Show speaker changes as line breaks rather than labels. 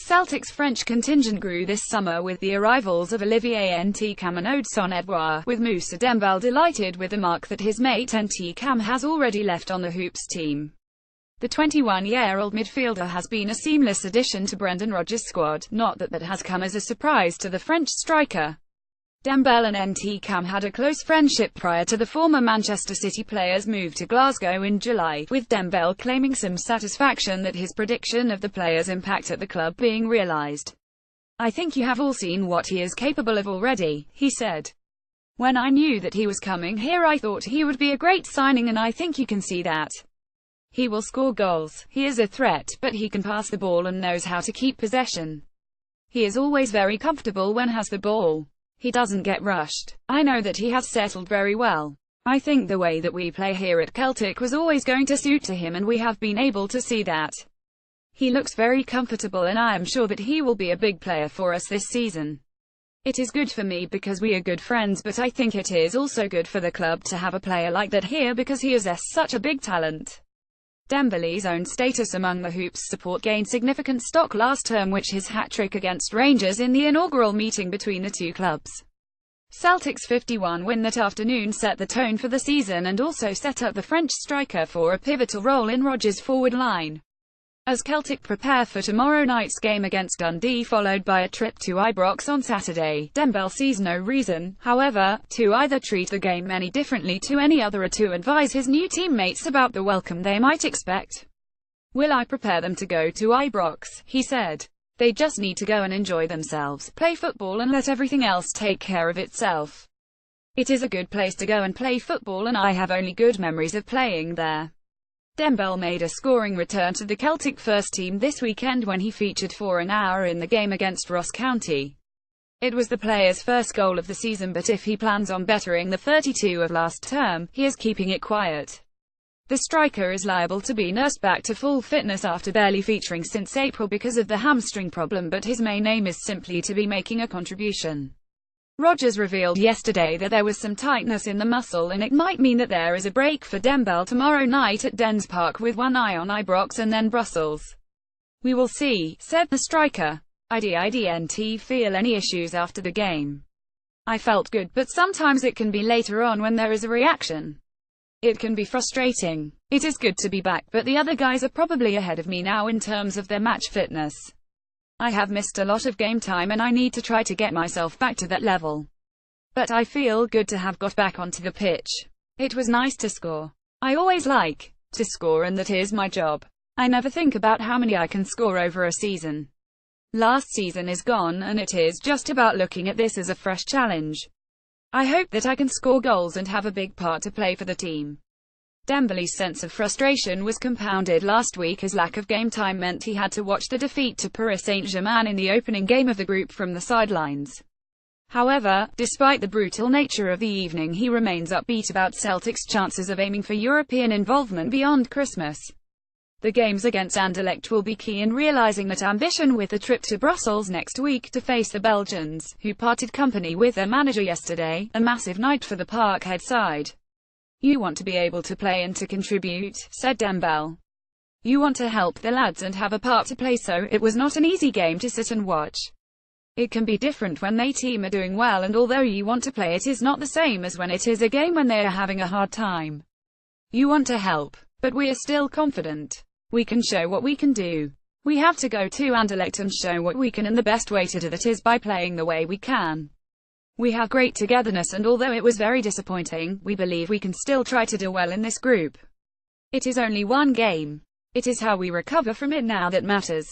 Celtic's French contingent grew this summer with the arrivals of Olivier, ntcham and Edouard, with Moussa Dembele delighted with the mark that his mate ntcham has already left on the Hoops team. The 21-year-old midfielder has been a seamless addition to Brendan Rodgers' squad, not that has come as a surprise to the French striker. Dembele and ntcham had a close friendship prior to the former Manchester City player's move to Glasgow in July, with Dembele claiming some satisfaction that his prediction of the player's impact at the club being realised. "I think you have all seen what he is capable of already," he said. "When I knew that he was coming here I thought he would be a great signing and I think you can see that. He will score goals, he is a threat, but he can pass the ball and knows how to keep possession. He is always very comfortable when has the ball. He doesn't get rushed. I know that he has settled very well. I think the way that we play here at Celtic was always going to suit to him and we have been able to see that. He looks very comfortable and I am sure that he will be a big player for us this season. It is good for me because we are good friends, but I think it is also good for the club to have a player like that here because he is such a big talent." Dembele's own status among the Hoops support gained significant stock last term, which his hat-trick against Rangers in the inaugural meeting between the two clubs. Celtic's 51 win that afternoon set the tone for the season and also set up the French striker for a pivotal role in Rodgers' forward line. As Celtic prepare for tomorrow night's game against Dundee followed by a trip to Ibrox on Saturday, Dembele sees no reason, however, to either treat the game any differently to any other or to advise his new teammates about the welcome they might expect. "Will I prepare them to go to Ibrox?" he said. "They just need to go and enjoy themselves, play football and let everything else take care of itself. It is a good place to go and play football and I have only good memories of playing there." Dembele made a scoring return to the Celtic first team this weekend when he featured for an hour in the game against Ross County. It was the player's first goal of the season, but if he plans on bettering the 32 of last term, he is keeping it quiet. The striker is liable to be nursed back to full fitness after barely featuring since April because of the hamstring problem, but his main aim is simply to be making a contribution. Rodgers revealed yesterday that there was some tightness in the muscle and it might mean that there is a break for Dembele tomorrow night at Dens Park with one eye on Ibrox and then Brussels. "We will see," said the striker. "I didn't feel any issues after the game. I felt good, but sometimes it can be later on when there is a reaction. It can be frustrating. It is good to be back, but the other guys are probably ahead of me now in terms of their match fitness. I have missed a lot of game time and I need to try to get myself back to that level. But I feel good to have got back onto the pitch. It was nice to score. I always like to score and that is my job. I never think about how many I can score over a season. Last season is gone and it is just about looking at this as a fresh challenge. I hope that I can score goals and have a big part to play for the team." Dembele's sense of frustration was compounded last week as lack of game time meant he had to watch the defeat to Paris Saint-Germain in the opening game of the group from the sidelines. However, despite the brutal nature of the evening, he remains upbeat about Celtic's chances of aiming for European involvement beyond Christmas. The games against Anderlecht will be key in realising that ambition, with the trip to Brussels next week to face the Belgians, who parted company with their manager yesterday, a massive night for the Parkhead side. "You want to be able to play and to contribute," said Dembele. "You want to help the lads and have a part to play, so it was not an easy game to sit and watch. It can be different when the team are doing well, and although you want to play, it is not the same as when it is a game when they are having a hard time. You want to help, but we are still confident. We can show what we can do. We have to go to Anderlecht and show what we can, and the best way to do that is by playing the way we can. We have great togetherness and although it was very disappointing, we believe we can still try to do well in this group. It is only one game. It is how we recover from it now that matters."